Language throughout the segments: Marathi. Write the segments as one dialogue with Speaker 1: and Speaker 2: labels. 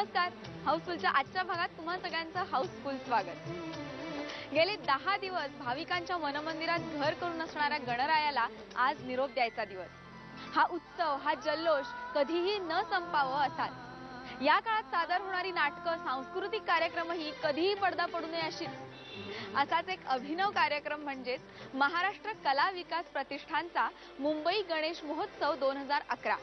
Speaker 1: नमस्कार. हाऊसफुलच्या आजच्या भागात तुम्हा सगळ्यांचं हाऊसफुल स्वागत. गेले 10 दिवस भाविकांच्या मनमंदिरात घर करून असणाऱ्या गणरायाला आज निरोप द्यायचा दिवस. हा उत्सव, हा जल्लोष कधीही न संपावं असाच. या काळात सादर होणारी नाटकं, सांस्कृतिक कार्यक्रमही कधीही पडदा पडू नये अशीच. असाच एक अभिनव कार्यक्रम म्हणजेच महाराष्ट्र कला विकास प्रतिष्ठानचा मुंबई गणेश महोत्सव 2011.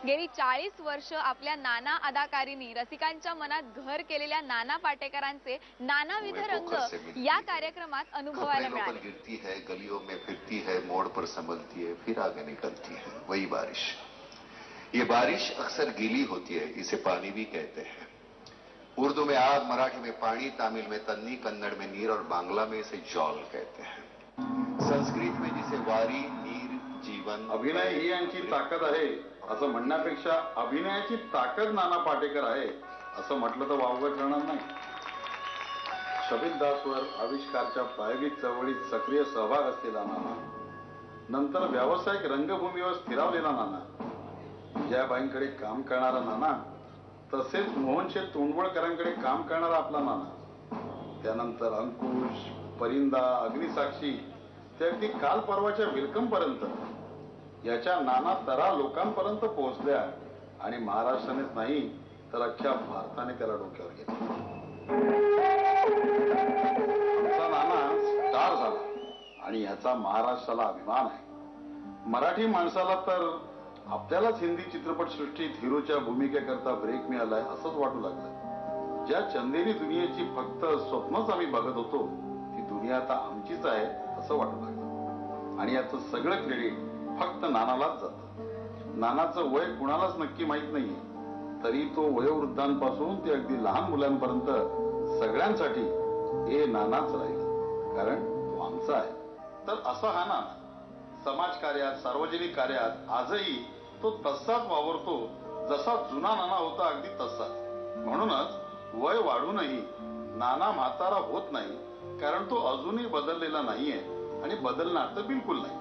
Speaker 1: गेली 40 वर्ष आपल्या नाना अदाकारींनी रसिकांच्या मनात घर केलेल्या नाना पाटेकरांचे नानाविध रंग या कार्यक्रमात अनुभवायला मिळाले.
Speaker 2: गिरती है, गलियों में फिरती है, मोड़ पर संभलती है, फिर आगे निकलती है, वही बारिश. ये बारिश अक्सर गीली होती है, इसे पानी भी कहते हैं. उर्दू में आग, मराठी में पानी, तमिल में तन्नी, कन्नड़ में नीर और बांग्ला में इसे जॉल कहते हैं. संस्कृत में जिसे वारी, नीर, जीवन.
Speaker 3: अभिनय ही यांची ताकद आहे असं म्हणण्यापेक्षा अभिनयाची ताकद नाना पाटेकर आहे असं म्हटलं तर वावगं ठरणार नाही. शबीर दासवर आविष्कारच्या प्रायोगिक चळवळीत सक्रिय सहभाग असलेला नाना, नंतर व्यावसायिक रंगभूमीवर स्थिरावलेला नाना, जयाबाईंकडे काम करणारा नाना, तसेच मोहनशेठ तोंडवळकरांकडे काम करणारा आपला नाना, त्यानंतर अंकुश, परिंदा, अग्निसाक्षी ते अगदी काल परवाच्या वेलकम पर्यंत याच्या नाना तरा लोकांपर्यंत पोहोचल्या आणि महाराष्ट्रानेच नाही तर अख्ख्या भारताने त्याला डोक्यावर घेतलं. आमचा नाना स्टार झाला आणि याचा महाराष्ट्राला अभिमान आहे. मराठी माणसाला तर आपल्यालाच हिंदी चित्रपटसृष्टीत हिरोच्या भूमिकेकरता ब्रेक मिळालाय असंच वाटू लागलं. ज्या चंदेरी दुनियेची फक्त स्वप्नच आम्ही बघत होतो ती दुनिया आता आमचीच आहे असं वाटू लागलं. आणि याचं सगळं क्रेडिट फक्त नानालाच जातं. नानाचं वय कुणालाच नक्की माहित नाहीये, तरी तो वयोवृद्धांपासून ते अगदी लहान मुलांपर्यंत सगळ्यांसाठी हे नानाच राहिलं, कारण तो आमचा आहे. तर असा हा नाना समाजकार्यात, सार्वजनिक कार्यात आजही तो तसाच वावरतो जसा जुना नाना होता, अगदी तसाच. म्हणूनच वय वाढूनही नाना म्हातारा होत नाही, कारण तो अजूनही बदललेला नाहीये आणि बदलणार तर बिलकुल नाही.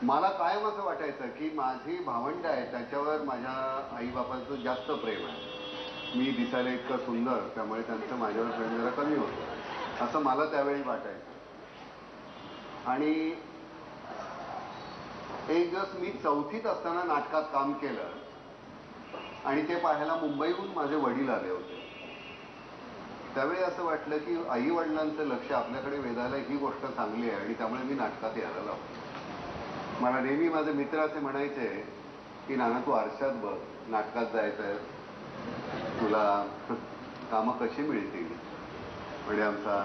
Speaker 2: मला कायम असं वाटायचं की माझी भावंड आहे त्याच्यावर माझ्या आई बापांचं जास्त प्रेम आहे. मी दिसायला इतकं सुंदर, त्यामुळे त्यांचं माझ्यावर प्रेम जरा कमी होतं असं मला त्यावेळी वाटायचं. आणि एक दिवस मी 4थीत असताना नाटकात काम केलं आणि ते पाहायला मुंबईहून माझे वडील आले होते. त्यावेळी असं वाटलं की आई वडिलांचं लक्ष आपल्याकडे वेधायला ही गोष्ट चांगली आहे आणि त्यामुळे मी नाटकात यायला लावलं. मला नेहमी माझे मित्र असे म्हणायचे की नाना तू आरशात बघ, नाटकात जायचंय, तुला कामं कशी मिळतील. म्हणजे आमचा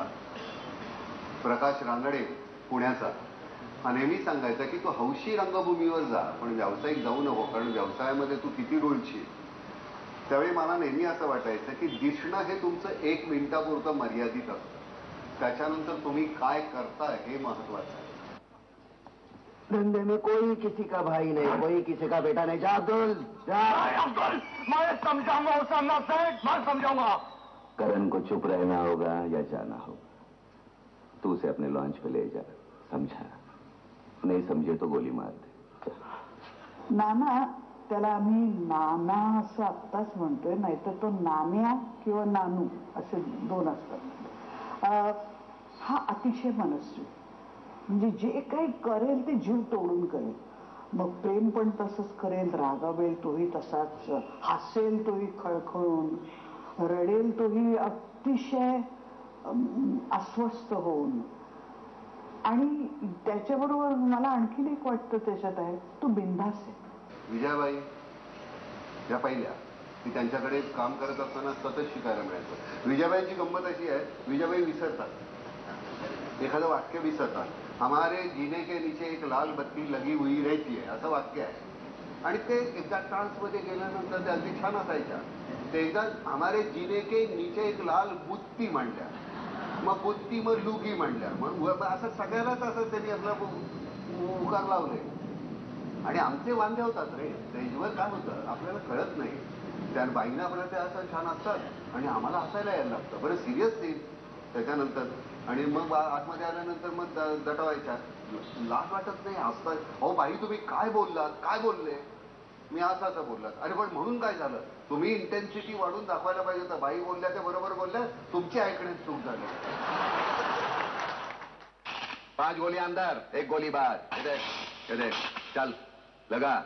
Speaker 2: प्रकाश रांगडे पुण्याचा हा नेहमी सांगायचा की तू हौशी रंगभूमीवर जा पण व्यावसायिक जाऊ नको, कारण व्यवसायामध्ये तू किती डोलशील. त्यावेळी मला नेहमी असं वाटायचं की दिसणं हे तुमचं 1 मिनिटापुरतं मर्यादित असतं, त्याच्यानंतर तुम्ही काय करता हे महत्वाचं आहे.
Speaker 4: धंधे में कोई किसी का भाई नहीं, कोई किसी का बेटा नहीं. जा अब्दुल, जा.
Speaker 5: अंकल, मैं समझाऊंगा उसे, मैं समझाऊंगा.
Speaker 4: करण को चुप रहना होगा या जाना होगा. तू उसे अपने लॉन्च पे ले जा, समझा. नहीं समझे तो गोली मार दे.
Speaker 6: नाना, त्याला आम्ही नाना असं आत्ताच म्हणतोय, नाहीतर तो नान्या किंवा नानू असे 2 असतात. हा अतिशय मनस्वी, म्हणजे जे काही करेल ते जीव तोडून करेल. मग प्रेम पण तसंच करेल, रागावेल तोही तसाच, हसेल तोही खळखळून, रडेल तोही अतिशय अस्वस्थ होऊन. आणि त्याच्याबरोबर मला आणखीन एक वाटतं त्याच्यात आहे, तो बिनधास्त आहे.
Speaker 2: विजयाबाई या पहिल्या की त्यांच्याकडे काम करत असताना सतत शिकायला मिळायचं. विजयाबाईंची गंमत अशी आहे, विजयाबाई विसरतात, एखादं वाक्य विसरतात. हमारे जीने के नीचे एक लाल बत्ती लगी हुई रहती है असं वाक्य आहे आणि ते एकदा ट्रान्समध्ये गेल्यानंतर ते अगदी छान असायच्या. ते एकदा हमारे जीने के नीचे एक लाल बुत्ती म्हणल्या, मग बुत्ती मग लुगी म्हणल्या, मग असं सगळ्यालाच असं त्यांनी आपला उकार लावले. आणि आमचे वांदे होतात रे, स्टेजवर काय होतं आपल्याला कळत नाही. त्या बाईंना आपल्याला ते असं छान असतात आणि आम्हाला हसायला यायला लागतं. बरं सिरियस सीन त्याच्यानंतर आणि मग आतमध्ये आल्यानंतर मग दटवायच्या. लाज वाटत नाही, हसतात. अहो बाई तुम्ही काय बोललात, काय बोलले. मी असं बोललात. अरे पण म्हणून काय झालं? तुम्ही इंटेन्सिटी वाढून दाखवायला पाहिजे होतं. बाई बोलल्या ते बरोबर बोलल्या, तुमची ऐकण्यात चूक झाली.
Speaker 4: 5 गोली अंदर, 1 गोली बाहर. ये देख, चल लगा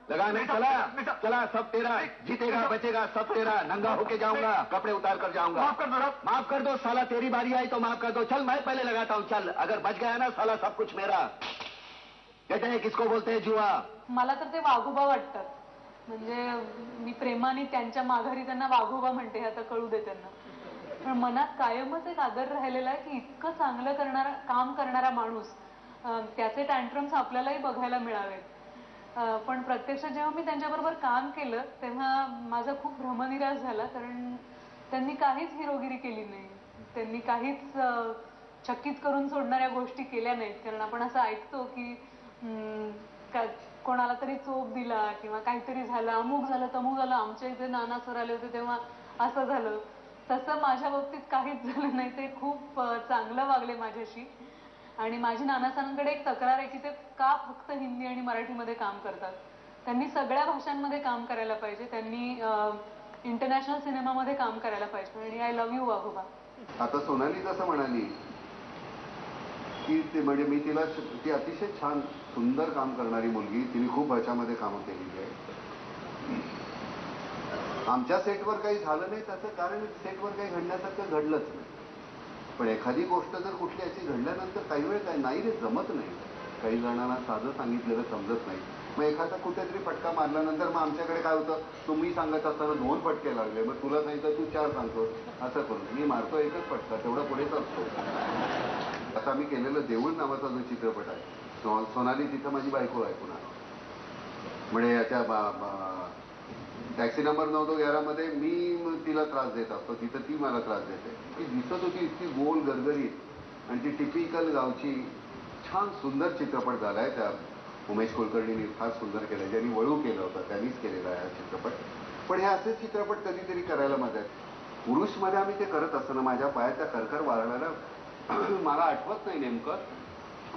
Speaker 4: लगा. नहीं चला चला, सब तेरा. जीतेगा बचेगा सब तेरा. नंगा होके जाऊंगा, कपड़े उतार कर जाऊंगा. माफ कर दो साला, तेरी बारी आई तो माफ कर दो. चल मैं पहले लगाता हूँ. चल, अगर बच गया ना साला, सब कुछ मेरा. कहते हैं किसको बोलते हैं जुआ.
Speaker 7: मला तर ते वाघोबा वाटतात. म्हणजे मी प्रेमाने त्यांच्या माघारी त्यांना वाघोबा म्हणते, हे आता कळू दे त्यांना. पण मनात कायमच एक आदर राहिलेला आहे की इतकं चांगलं काम करणारा माणूस, त्याचे टँट्रम्स आपल्यालाही बघायला मिळावेत. पण प्रत्यक्षात जेव्हा मी त्यांच्याबरोबर काम केलं तेव्हा माझा खूप भ्रमनिरास झाला. कारण त्यांनी काहीच हिरोगिरी केली नाही, त्यांनी काहीच चकित करून सोडणाऱ्या गोष्टी केल्या नाहीत. कारण आपण असं ऐकतो की कोणाला तरी चोप दिला किंवा काहीतरी झालं, अमुक झालं तमुक झालं, आमच्या इथे नाना सर आले होते तेव्हा असं झालं. तसं माझ्या बाबतीत काहीच झालं नाही. ते खूप चांगलं वागले माझ्याशी. आणि माझी नानासाहेबांकडे एक तक्रार आहे की ते का फक्त हिंदी आणि मराठीमध्ये काम करतात. त्यांनी सगळ्या भाषांमध्ये काम करायला पाहिजे. त्यांनी इंटरनॅशनल सिनेमामध्ये काम करायला पाहिजे. आणि आय लव्ह यू वाघोबा.
Speaker 2: आता सोनाली जसं म्हणाली की ते म्हणजे मी तिला, ती अतिशय छान सुंदर काम करणारी मुलगी, तिने खूप भाषामध्ये कामं केलेली आहे. आमच्या सेटवर काही झालं नाही त्याचं कारण सेटवर काही घडण्यासारखं घडलंच नाही. पण एखादी गोष्ट जर कुठली अशी घडल्यानंतर काही वेळ काय नाही रे, जमत नाही. काही जणांना साधं सांगितलेलं समजत नाही. मग एखादा कुठेतरी फटका मारल्यानंतर मग आमच्याकडे काय होतं, तुम्ही सांगत असताना 2 फटके लागले, मग तुला सांगितलं तू 4 सांगतो. असं करून मी मारतो एकच फटका, तेवढा पुढेच असतो. आता मी केलेलं देऊळ नावाचा जो चित्रपट आहे, सोनाली तिथं माझी बायको आहे पुन्हा. म्हणजे याच्या टॅक्सी नंबर 911 मध्ये मी तिला त्रास देत असतो, तिथं ती मला त्रास देते. ती दिसत होती इतकी गोल गरगरीत आणि ती टिपिकल गावची. छान सुंदर चित्रपट झालाय. त्या उमेश कुलकर्णींनी फार सुंदर केलाय. ज्यांनी वळू केलं होतं त्यांनीच केलेला आहे हा चित्रपट. पण हे असेच चित्रपट कधीतरी करायला मजा येते. पुरुषमध्ये आम्ही ते करत असताना माझ्या पायाच्या करकर वाळायला मला आठवत नाही नेमकं,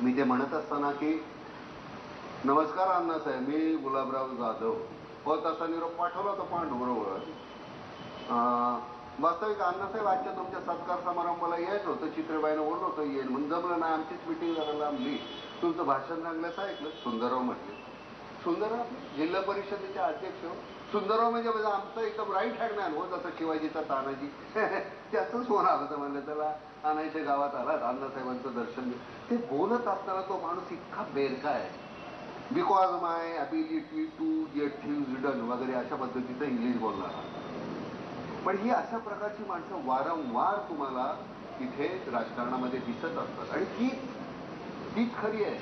Speaker 2: मी ते म्हणत असताना की नमस्कार अण्णासाहेब, मी गुलाबराव जाधव. होत असा निरोप पाठवला होता पांडुबरोबर. वास्तविक अण्णासाहेब आजच्या तुमच्या सत्कार समारंभाला यायचं होतं, चित्रबाईनं बोललो होतं येईल म्हणून, जमलं नाही, आमचीच मिटिंग जरा लांबली. तुमचं भाषण चांगल्याचं ऐकलं. सुंदरराव म्हटले. सुंदरराव जिल्हा परिषदेचे अध्यक्ष. सुंदरराव म्हणजे आमचं एकदम राईट हँड मॅन हो, जसं शिवाजीचा तानाजी. त्याचंच फोन आला होतं. म्हणलं त्याला आणायच्या गावात आला, अण्णासाहेबांचं दर्शन. ते बोलत असताना तो माणूस इतका बेरका आहे. Because my ability to get things done वगैरे अशा पद्धतीचं इंग्लिश बोलणारा. पण ही अशा प्रकारची माणसं वारंवार तुम्हाला इथे राजकारणामध्ये दिसत असतात आणि तीच खरी आहे.